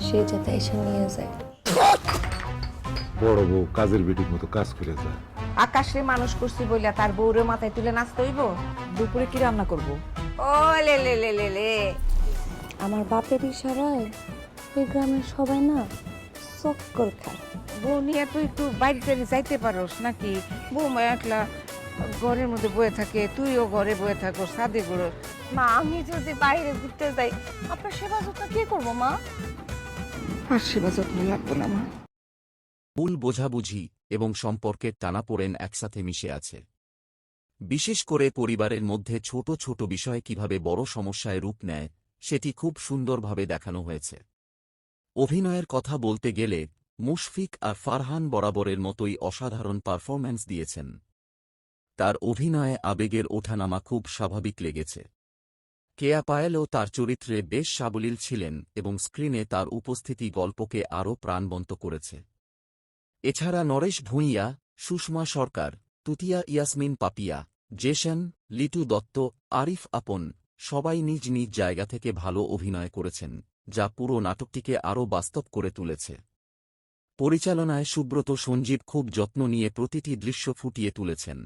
সে যাতে এসে নিয়ে যায়। বড় বউ কাজের বেটির মতো কাজ করে যায়। আকাশে মানুষ করছি বইলা তার বউরে মাথায় তুলে নাচতে হইব। দুপুরে কি রান্না করব? ও লে লে লে লে লে, আমার বাপের ইশারায় এই গ্রামের সবাই না চক্কর খায়। বউ নিয়ে তুই একটু বাইরে টাইরে যাইতে পারোস নাকি? বৌমা একলা ঘরের মধ্যে বয়ে থাকে, তুইও ঘরে বয়ে থাকো সাদে ঘুরো। মা, আমি যদি বাইরে ঘুরতে যাই আপনার সেবা যত্ন কে করবো মা? আর সেবা যত্ন লাগবো না মা। ভুল বোঝাবুঝি এবং সম্পর্কের টানাপোড়েন একসাথে মিশে আছে। বিশেষ করে পরিবারের মধ্যে ছোট ছোট বিষয় কিভাবে বড় সমস্যায় রূপ নেয় সেটি খুব সুন্দরভাবে দেখানো হয়েছে। অভিনয়ের কথা বলতে গেলে মুশফিক আর ফারহান বরাবরের মতোই অসাধারণ পারফরম্যান্স দিয়েছেন। তার অভিনয়ে আবেগের ওঠানামা খুব স্বাভাবিক লেগেছে। কেয়া পায়েলও তার চরিত্রে বেশ সাবলীল ছিলেন এবং স্ক্রিনে তার উপস্থিতি গল্পকে আরও প্রাণবন্ত করেছে। এছাড়া নরেশ ভূঁইয়া, সুষমা সরকার, তুতিয়া ইয়াসমিন পাপিয়া, জেশন, লিটু দত্ত, আরিফ আপন সবাই নিজ নিজ জায়গা থেকে ভালো অভিনয় করেছেন, যা পুরো নাটকটিকে আরও বাস্তব করে তুলেছে। পরিচালনায় সুব্রত সঞ্জীব খুব যত্ন নিয়ে প্রতিটি দৃশ্য ফুটিয়ে তুলেছেন।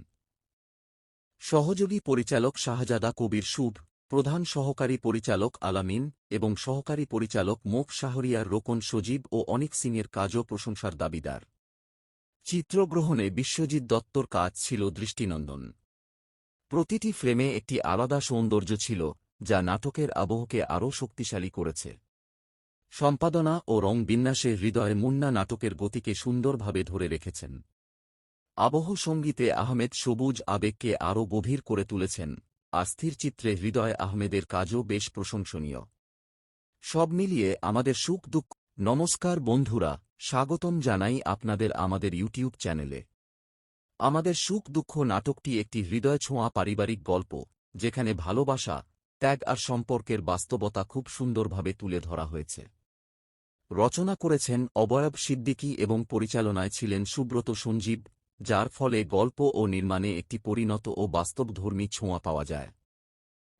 সহযোগী পরিচালক শাহজাদা কবির শুভ, প্রধান সহকারী পরিচালক আলামিন এবং সহকারী পরিচালক মোফ শাহরিয়ার রোকন সজীব ও অনিক সিংয়ের কাজও প্রশংসার দাবিদার। চিত্রগ্রহণে বিশ্বজিৎ দত্তর কাজ ছিল দৃষ্টিনন্দন। প্রতিটি ফ্রেমে একটি আলাদা সৌন্দর্য ছিল, যা নাটকের আবহকে আরও শক্তিশালী করেছে। সম্পাদনা ও রং বিন্যাসে হৃদয় মুন্না নাটকের গতিকে সুন্দরভাবে ধরে রেখেছেন। আবহ সঙ্গীতে আহমেদ সবুজ আবেগকে আরও গভীর করে তুলেছেন, আর স্থির চিত্রে হৃদয় আহমেদের কাজও বেশ প্রশংসনীয়। সব মিলিয়ে আমাদের সুখ দুঃখ। নমস্কার বন্ধুরা, স্বাগতম জানাই আপনাদের আমাদের ইউটিউব চ্যানেলে। আমাদের সুখ দুঃখ নাটকটি একটি হৃদয় ছোঁয়া পারিবারিক গল্প, যেখানে ভালোবাসা, ত্যাগ আর সম্পর্কের বাস্তবতা খুব সুন্দরভাবে তুলে ধরা হয়েছে। রচনা করেছেন অবয়ব সিদ্দিকী এবং পরিচালনায় ছিলেন সুব্রত সঞ্জীব, যার ফলে গল্প ও নির্মাণে একটি পরিণত ও বাস্তবধর্মী ছোঁয়া পাওয়া যায়।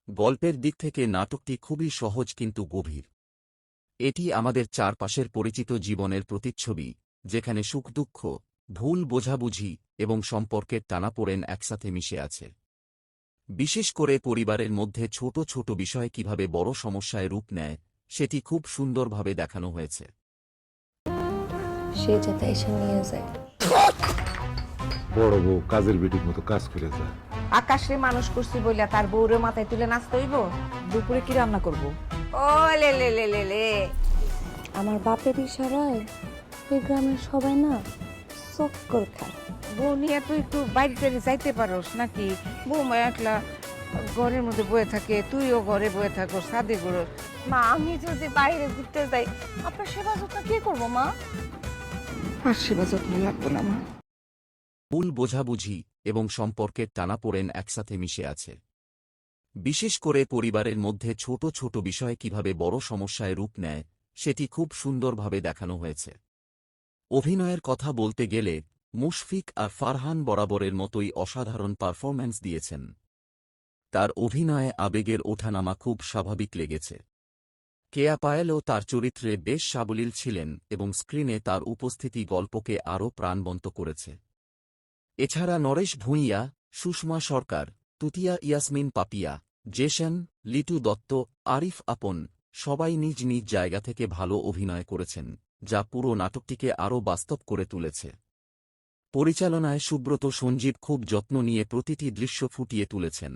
গল্পের দিক থেকে নাটকটি খুবই সহজ কিন্তু গভীর। এটি আমাদের চারপাশের পরিচিত জীবনের প্রতিচ্ছবি, যেখানে সুখ দুঃখ, ভুল বোঝাবুঝি এবং সম্পর্কের টানাপোড়েন একসাথে মিশে আছে। বিশেষ করে পরিবারের মধ্যে ছোট ছোট বিষয় কিভাবে বড় সমস্যায় রূপ নেয় সেটি খুব সুন্দরভাবে দেখানো হয়েছে। সে যাতে এসে নিয়ে যায়। বড় বউ কাজের বেটির মতো কাজ করে যায়। আকাশে মানুষ করছি বইলা তার বউরে মাথায় তুলে নাচতে হইব। দুপুরে কি রান্না করব? ও লে লে লে লে লে, আমার বাপের ইশারায় এই গ্রামের সবাই না চক্কর খায়। বউ নিয়ে তুই একটু বাইরে টাইরে যাইতে পারোস নাকি? বৌমা একলা ঘরের মধ্যে বয়ে থাকে, তুইও ঘরে বয়ে থাকো সাদে ঘুরো। মা, আমি যদি বাইরে ঘুরতে যাই আপনার সেবা যত্ন কে করবো মা? আর সেবা যত্ন লাগবো না মা। ভুল বোঝাবুঝি এবং সম্পর্কের টানাপোড়েন একসাথে মিশে আছে। বিশেষ করে পরিবারের মধ্যে ছোট ছোট বিষয় কিভাবে বড় সমস্যায় রূপ নেয় সেটি খুব সুন্দরভাবে দেখানো হয়েছে। অভিনয়ের কথা বলতে গেলে মুশফিক আর ফারহান বরাবরের মতোই অসাধারণ পারফরম্যান্স দিয়েছেন। তার অভিনয়ে আবেগের ওঠানামা খুব স্বাভাবিক লেগেছে। কেয়া পায়েলও তার চরিত্রে বেশ সাবলীল ছিলেন এবং স্ক্রিনে তার উপস্থিতি গল্পকে আরও প্রাণবন্ত করেছে। এছাড়া নরেশ ভূঁইয়া, সুষমা সরকার, তুতিয়া ইয়াসমিন পাপিয়া, জেশন, লিটু দত্ত, আরিফ আপন সবাই নিজ নিজ জায়গা থেকে ভালো অভিনয় করেছেন, যা পুরো নাটকটিকে আরও বাস্তব করে তুলেছে। পরিচালনায় সুব্রত সঞ্জীব খুব যত্ন নিয়ে প্রতিটি দৃশ্য ফুটিয়ে তুলেছেন।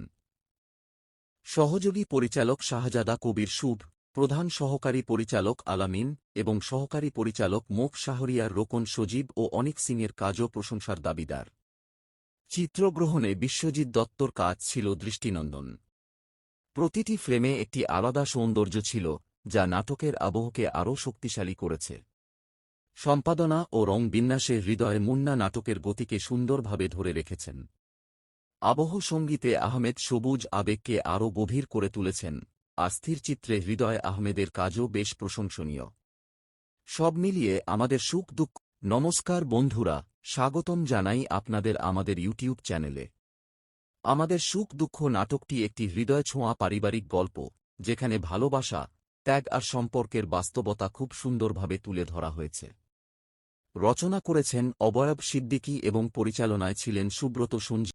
সহযোগী পরিচালক শাহজাদা কবির শুভ, প্রধান সহকারী পরিচালক আলামিন এবং সহকারী পরিচালক মোফ শাহরিয়ার রোকন সজীব ও অনিক সিংয়ের কাজও প্রশংসার দাবিদার। চিত্রগ্রহণে বিশ্বজিৎ দত্তর কাজ ছিল দৃষ্টিনন্দন। প্রতিটি ফ্রেমে একটি আলাদা সৌন্দর্য ছিল, যা নাটকের আবহকে আরও শক্তিশালী করেছে। সম্পাদনা ও রং বিন্যাসে হৃদয় মুন্না নাটকের গতিকে সুন্দরভাবে ধরে রেখেছেন। আবহ সঙ্গীতে আহমেদ সবুজ আবেগকে আরও গভীর করে তুলেছেন, আর স্থির চিত্রে হৃদয় আহমেদের কাজও বেশ প্রশংসনীয়। সব মিলিয়ে আমাদের সুখ দুঃখ। নমস্কার বন্ধুরা, স্বাগতম জানাই আপনাদের আমাদের ইউটিউব চ্যানেলে। আমাদের সুখ দুঃখ নাটকটি একটি হৃদয় ছোঁয়া পারিবারিক গল্প, যেখানে ভালোবাসা, ত্যাগ আর সম্পর্কের বাস্তবতা খুব সুন্দরভাবে তুলে ধরা হয়েছে। রচনা করেছেন অবয়ব সিদ্দিকী এবং পরিচালনায় ছিলেন সুব্রত সঞ্জীব।